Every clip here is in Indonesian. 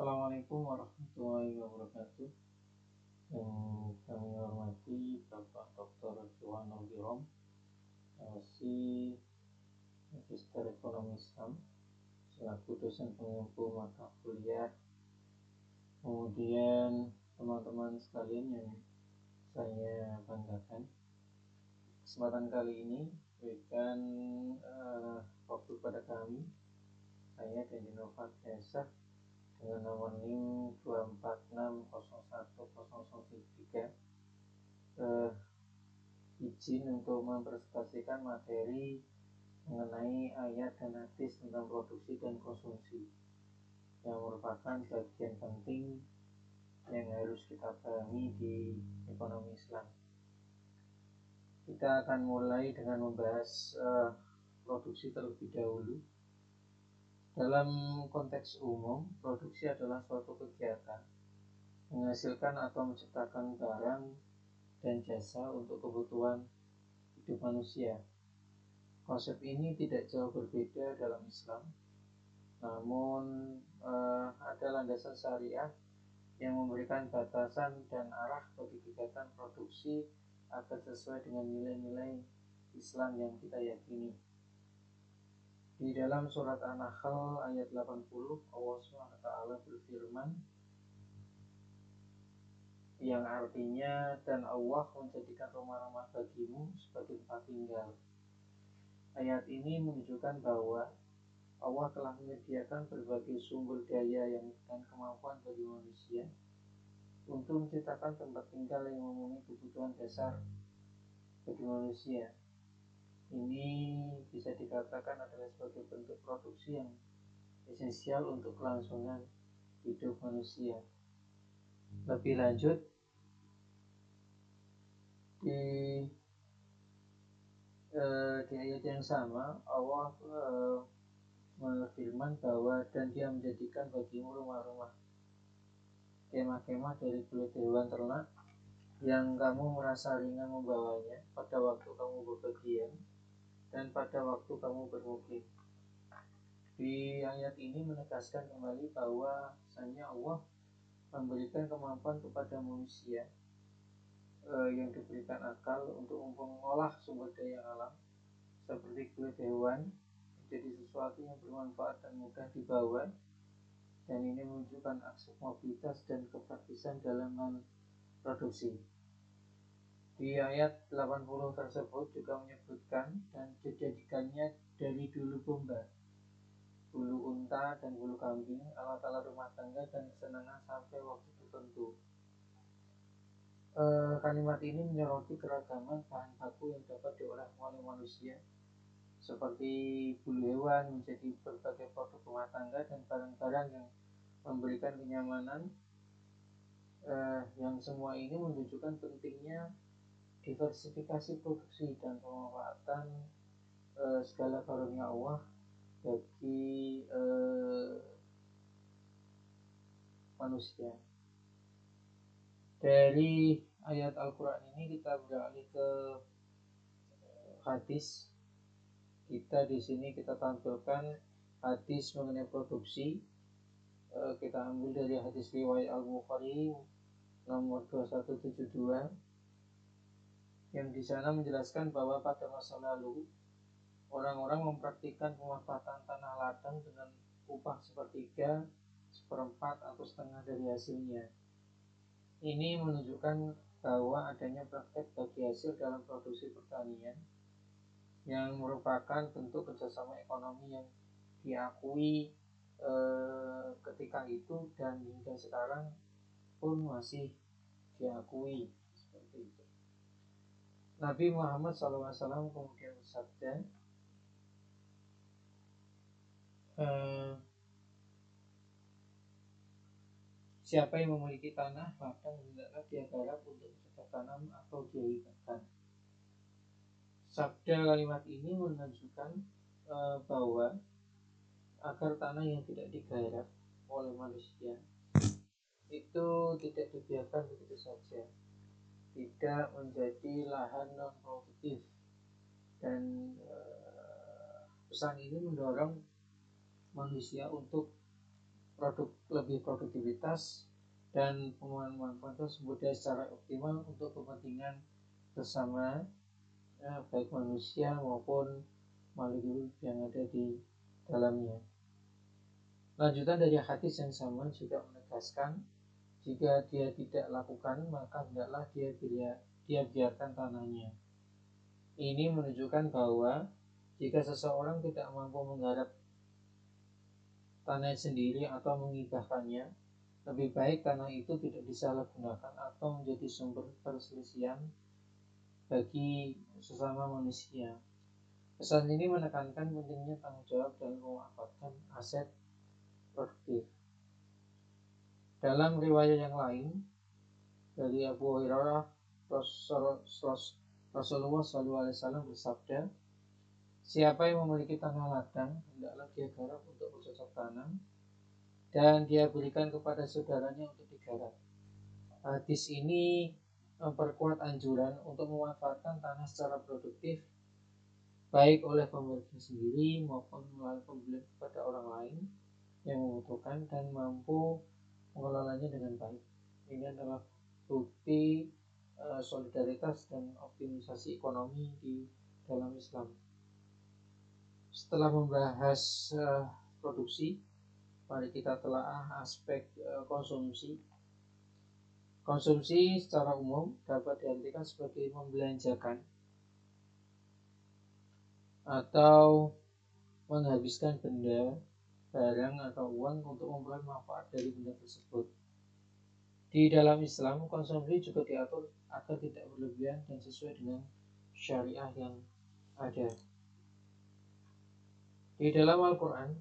Assalamualaikum warahmatullahi wabarakatuh. Yang kami hormati Bapak Dr. Johanul Girom, LC Magister Ekonomi Islam, selaku dosen pengampu mata kuliah. Kemudian teman-teman sekalian yang saya banggakan, kesempatan kali ini berikan waktu pada kami, saya dan Dinova Desa dengan nomor NIM 246010013 izin untuk mempresentasikan materi mengenai ayat dan hadis tentang produksi dan konsumsi yang merupakan bagian penting yang harus kita pahami di ekonomi Islam. Kita akan mulai dengan membahas produksi terlebih dahulu. Dalam konteks umum, produksi adalah suatu kegiatan menghasilkan atau menciptakan barang dan jasa untuk kebutuhan hidup manusia. Konsep ini tidak jauh berbeda dalam Islam, namun ada landasan syariah yang memberikan batasan dan arah bagi kegiatan produksi agar sesuai dengan nilai-nilai Islam yang kita yakini. Di dalam surat An-Nahl ayat 80, Allah SWT berfirman yang artinya, dan Allah menjadikan rumah-rumah bagimu sebagai tempat tinggal. Ayat ini menunjukkan bahwa Allah telah menyediakan berbagai sumber daya dan kemampuan bagi manusia untuk menciptakan tempat tinggal yang memenuhi kebutuhan dasar bagi manusia. Ini bisa dikatakan adalah sebagai bentuk produksi yang esensial untuk kelangsungan hidup manusia. Lebih lanjut, di ayat yang sama Allah berfirman bahwa dan Dia menjadikan bagimu rumah-rumah kemah-kemah dari kulit hewan ternak yang kamu merasa ringan membawanya pada waktu kamu bepergian dan pada waktu kamu bermukim. Di ayat ini menegaskan kembali bahwa hanya Allah memberikan kemampuan kepada manusia yang diberikan akal untuk mengolah sumber daya alam seperti kulit hewan menjadi sesuatu yang bermanfaat dan mudah dibawa, dan ini menunjukkan aspek mobilitas dan kepraktisan dalam produksi. Di ayat 80 tersebut juga menyebutkan dan dijadikannya dari bulu domba, bulu unta dan bulu kambing, alat-alat rumah tangga dan kesenangan sampai waktu tertentu. Kalimat ini menyoroti keragaman bahan baku yang dapat diolah oleh manusia, seperti bulu hewan menjadi berbagai produk rumah tangga dan barang-barang yang memberikan kenyamanan. Yang semua ini menunjukkan pentingnya diversifikasi produksi dan pemanfaatan segala karunia Allah bagi manusia. Dari ayat Al-Quran ini kita beralih ke hadis. Kita di sini kita tampilkan hadis mengenai produksi. Kita ambil dari hadis riwayat Al-Bukhari nomor 2172 yang di sana menjelaskan bahwa pada masa lalu orang-orang mempraktikkan pemanfaatan tanah ladang dengan upah sepertiga, seperempat atau setengah dari hasilnya. Ini menunjukkan bahwa adanya praktek bagi hasil dalam produksi pertanian yang merupakan bentuk kerjasama ekonomi yang diakui ketika itu dan hingga sekarang pun masih diakui seperti itu. Nabi Muhammad SAW kemudian bersabda, siapa yang memiliki tanah ladang hendaklah dia garap untuk bercocok tanam atau dia hibahkan. Sabda kalimat ini menunjukkan bahwa agar tanah yang tidak digarap oleh manusia itu tidak dibiarkan begitu saja, tidak menjadi lahan non produktif, dan pesan ini mendorong manusia untuk lebih produktivitas dan pemanfaatan sumber daya secara optimal untuk kepentingan bersama baik manusia maupun makhluk hidup yang ada di dalamnya. Lanjutan dari hadis yang sama juga menegaskan jika dia tidak lakukan maka hendaklah dia biarkan tanahnya. Ini menunjukkan bahwa jika seseorang tidak mampu menggarap tanah sendiri atau mengibahkannya, lebih baik tanah itu tidak disalahgunakan atau menjadi sumber perselisihan bagi sesama manusia. Pesan ini menekankan pentingnya tanggung jawab dalam memanfaatkan aset produktif. Dalam riwayat yang lain dari Abu Hurairah, Rasulullah SAW bersabda, siapa yang memiliki tanah ladang, hendaklah dia garap untuk bercocok tanam dan dia berikan kepada saudaranya untuk digarap. Hadis ini memperkuat anjuran untuk memanfaatkan tanah secara produktif, baik oleh pemilik sendiri maupun melalui pembelian kepada orang lain yang membutuhkan dan mampu mengelolanya dengan baik. Ini adalah bukti solidaritas dan optimisasi ekonomi di dalam Islam. Setelah membahas produksi, mari kita telaah aspek konsumsi. Konsumsi secara umum dapat diartikan sebagai membelanjakan atau menghabiskan benda, barang atau uang untuk memperoleh manfaat dari benda tersebut. Di dalam Islam, konsumsi juga diatur agar tidak berlebihan dan sesuai dengan syariah yang ada. Di dalam Al-Quran,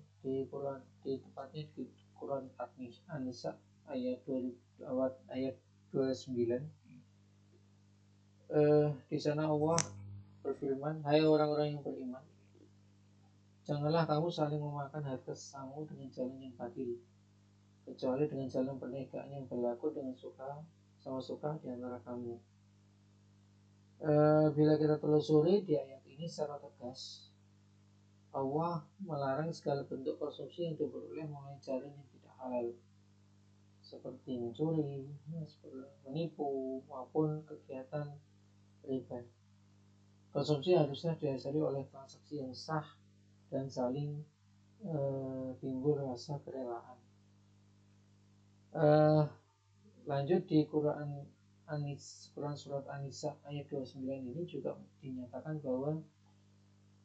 tepatnya di Quran An-Nisa ayat 29, di sana Allah berfirman, hai orang-orang yang beriman, janganlah kamu saling memakan harta sesamamu dengan jalan yang batil, kecuali dengan jalan perniagaan yang berlaku dengan sama suka di antara kamu. Bila kita telusuri di ayat ini secara tegas, Allah melarang segala bentuk konsumsi yang diperoleh melalui jalan yang tidak halal, seperti mencuri, menipu, maupun kegiatan riba. Konsumsi harusnya didasari oleh transaksi yang sah dan saling timbul rasa kerelaan. Lanjut di Quran surat An-Nisa ayat 29 ini juga dinyatakan bahwa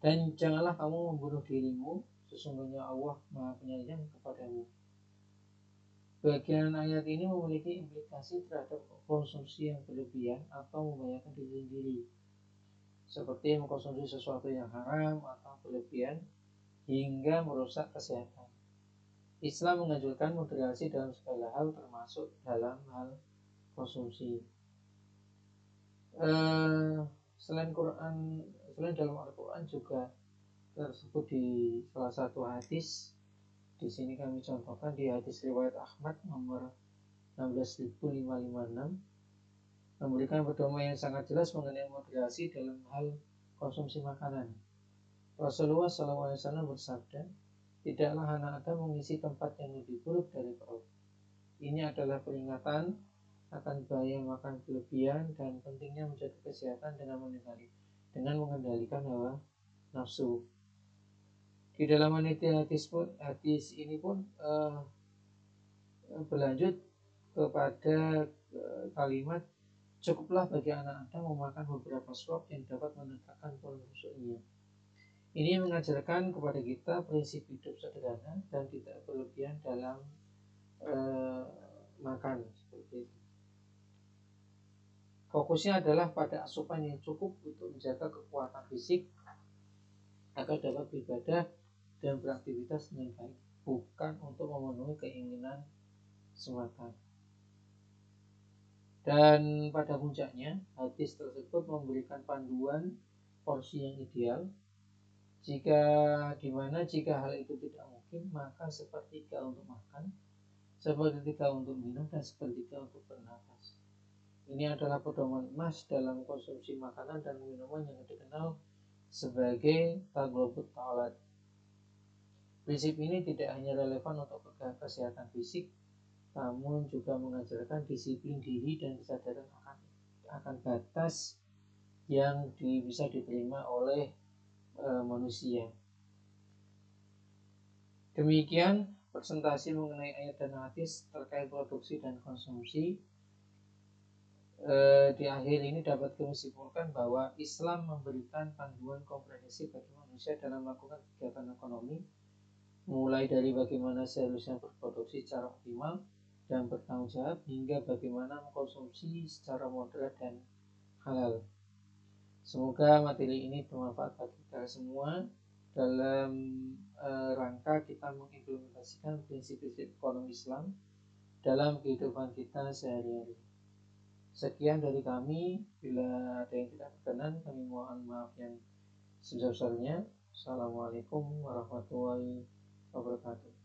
dan janganlah kamu membunuh dirimu, sesungguhnya Allah Maha Penyayang kepadamu. Bagian ayat ini memiliki implikasi terhadap konsumsi yang berlebihan atau membahayakan diri sendiri, seperti mengkonsumsi sesuatu yang haram atau berlebihan hingga merusak kesehatan. Islam menganjurkan moderasi dalam segala hal, termasuk dalam hal konsumsi. Selain dalam Al-Quran juga tersebut di salah satu hadis. Di sini kami contohkan di hadis riwayat Ahmad nomor 16556, memberikan pedoman yang sangat jelas mengenai moderasi dalam hal konsumsi makanan. Rasulullah SAW bersabda, tidaklah anak Adam mengisi tempat yang lebih buruk dari perut. Ini adalah peringatan akan bahaya makan berlebihan dan pentingnya menjaga kesehatan dengan mengendalikan hawa nafsu. Di dalam hadis ini pun berlanjut kepada kalimat, cukuplah bagi anak Adam memakan beberapa suap yang dapat menegakkan pola rusuknya. Ini mengajarkan kepada kita prinsip hidup sederhana dan tidak berlebihan dalam makan seperti itu. Fokusnya adalah pada asupan yang cukup untuk menjaga kekuatan fisik agar dapat beribadah dan beraktivitas dengan baik, bukan untuk memenuhi keinginan semata. Dan pada puncaknya, hadis tersebut memberikan panduan porsi yang ideal. Jika hal itu tidak mungkin, maka sepertiga untuk makan, sepertiga untuk minum, dan sepertiga untuk bernafas. Ini adalah pedoman emas dalam konsumsi makanan dan minuman yang dikenal sebagai taglobut ta'alat. Prinsip ini tidak hanya relevan untuk kesehatan fisik, namun juga mengajarkan disiplin diri dan kesadaran akan batas yang bisa diterima oleh manusia. Demikian presentasi mengenai ayat dan hadis terkait produksi dan konsumsi. Di akhir ini dapat kami simpulkan bahwa Islam memberikan panduan komprehensif bagi manusia dalam melakukan kegiatan ekonomi, mulai dari bagaimana seharusnya berproduksi secara optimal dan bertanggung jawab, hingga bagaimana mengkonsumsi secara moderat dan halal. Semoga materi ini bermanfaat bagi kita semua dalam rangka kita mengimplementasikan prinsip-prinsip ekonomi Islam dalam kehidupan kita sehari-hari. Sekian dari kami. Bila ada yang tidak berkenan, kami mohon maaf yang sebesar-besarnya. Assalamualaikum warahmatullahi wabarakatuh.